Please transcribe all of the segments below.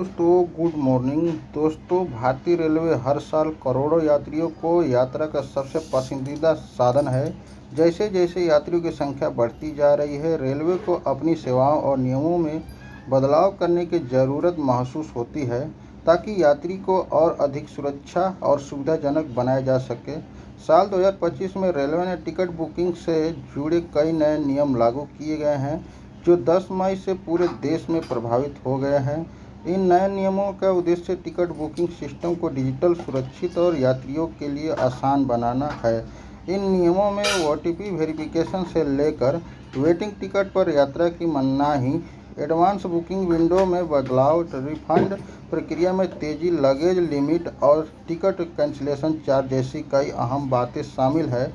दोस्तों good morning. दोस्तों भारतीय रेलवे हर साल करोड़ों यात्रियों को यात्रा का सबसे पसंदीदा साधन है। जैसे जैसे यात्रियों की संख्या बढ़ती जा रही है, रेलवे को अपनी सेवाओं और नियमों में बदलाव करने की ज़रूरत महसूस होती है ताकि यात्री को और अधिक सुरक्षा और सुविधाजनक बनाया जा सके। साल 2025 में रेलवे ने टिकट बुकिंग से जुड़े कई नए नियम लागू किए गए हैं जो 10 मई से पूरे देश में प्रभावित हो गए हैं। इन नए नियमों का उद्देश्य टिकट बुकिंग सिस्टम को डिजिटल, सुरक्षित और यात्रियों के लिए आसान बनाना है। इन नियमों में ओटीपी वेरिफिकेशन से लेकर वेटिंग टिकट पर यात्रा की मनाही, एडवांस बुकिंग विंडो में बदलाव, रिफंड प्रक्रिया में तेजी, लगेज लिमिट और टिकट कैंसिलेशन चार्ज जैसी कई अहम बातें शामिल हैं।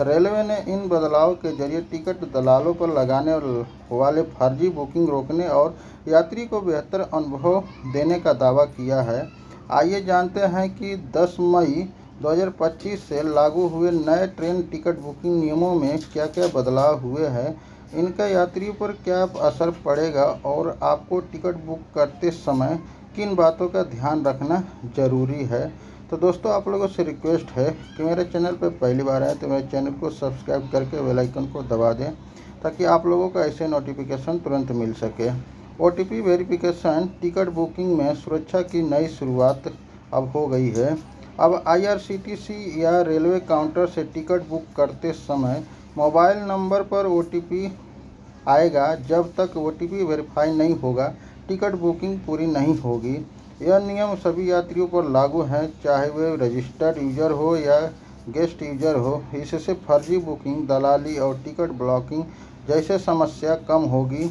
रेलवे ने इन बदलावों के जरिए टिकट दलालों पर लगाने वाले फर्जी बुकिंग रोकने और यात्री को बेहतर अनुभव देने का दावा किया है। आइए जानते हैं कि 10 मई 2025 से लागू हुए नए ट्रेन टिकट बुकिंग नियमों में क्या-क्या बदलाव हुए हैं, इनका यात्रियों पर क्या असर पड़ेगा और आपको टिकट बुक करते समय किन बातों का ध्यान रखना ज़रूरी है। तो दोस्तों, आप लोगों से रिक्वेस्ट है कि मेरे चैनल पर पहली बार आए तो मेरे चैनल को सब्सक्राइब करके बेल आइकन को दबा दें ताकि आप लोगों का ऐसे नोटिफिकेशन तुरंत मिल सके। ओटीपी वेरिफिकेशन टिकट बुकिंग में सुरक्षा की नई शुरुआत अब हो गई है। अब आईआरसीटीसी या रेलवे काउंटर से टिकट बुक करते समय मोबाइल नंबर पर ओटीपी आएगा। जब तक ओटीपी वेरीफाई नहीं होगा, टिकट बुकिंग पूरी नहीं होगी। यह नियम सभी यात्रियों पर लागू है, चाहे वे रजिस्टर्ड यूजर हो या गेस्ट यूजर हो। इससे फर्जी बुकिंग, दलाली और टिकट ब्लॉकिंग जैसे समस्या कम होगी।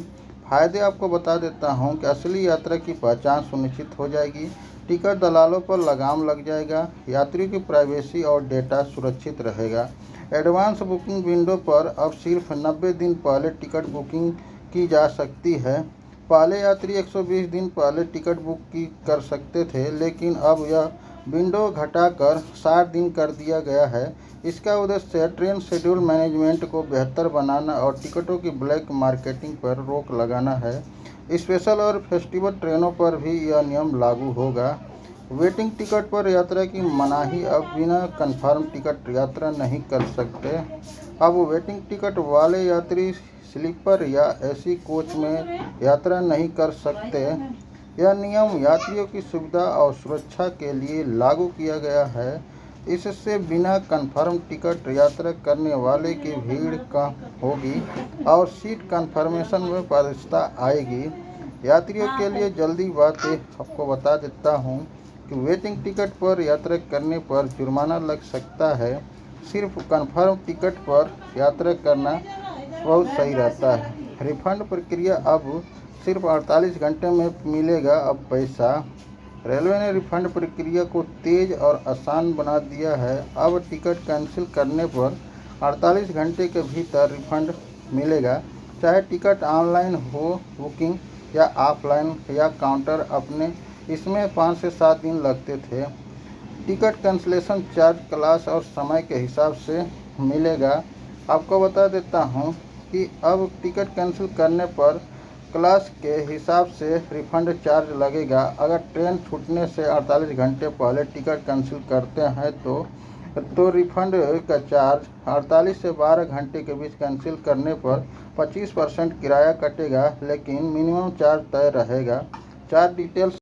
फायदे आपको बता देता हूं कि असली यात्रा की पहचान सुनिश्चित हो जाएगी, टिकट दलालों पर लगाम लग जाएगा, यात्रियों की प्राइवेसी और डेटा सुरक्षित रहेगा। एडवांस बुकिंग विंडो पर अब सिर्फ 90 दिन पहले टिकट बुकिंग की जा सकती है। पहले यात्री 120 दिन पहले टिकट बुक कर सकते थे, लेकिन अब यह विंडो घटाकर 60 दिन कर दिया गया है। इसका उद्देश्य ट्रेन शेड्यूल मैनेजमेंट को बेहतर बनाना और टिकटों की ब्लैक मार्केटिंग पर रोक लगाना है। स्पेशल और फेस्टिवल ट्रेनों पर भी यह नियम लागू होगा। वेटिंग टिकट पर यात्रा की मनाही, अब बिना कंफर्म टिकट यात्रा नहीं कर सकते। अब वेटिंग टिकट वाले यात्री स्लीपर या एसी कोच में यात्रा नहीं कर सकते। यह नियम यात्रियों की सुविधा और सुरक्षा के लिए लागू किया गया है। इससे बिना कंफर्म टिकट यात्रा करने वाले की भीड़ कम होगी और सीट कंफर्मेशन में पारदर्शिता आएगी। यात्रियों के लिए जल्दी बातें आपको बता देता हूं कि वेटिंग टिकट पर यात्रा करने पर जुर्माना लग सकता है। सिर्फ कंफर्म टिकट पर यात्रा करना बहुत सही रहता है। रिफंड प्रक्रिया अब सिर्फ 48 घंटे में मिलेगा। अब पैसा, रेलवे ने रिफंड प्रक्रिया को तेज़ और आसान बना दिया है। अब टिकट कैंसिल करने पर 48 घंटे के भीतर रिफंड मिलेगा, चाहे टिकट ऑनलाइन हो बुकिंग या ऑफलाइन या काउंटर अपने। इसमें 5 से 7 दिन लगते थे। टिकट कैंसिलेशन चार्ज क्लास और समय के हिसाब से मिलेगा। आपको बता देता हूं कि अब टिकट कैंसिल करने पर क्लास के हिसाब से रिफंड चार्ज लगेगा। अगर ट्रेन छूटने से 48 घंटे पहले टिकट कैंसिल करते हैं तो रिफंड का चार्ज 48 से 12 घंटे के बीच कैंसिल करने पर 25% किराया कटेगा, लेकिन मिनिमम चार्ज तय रहेगा। Charge details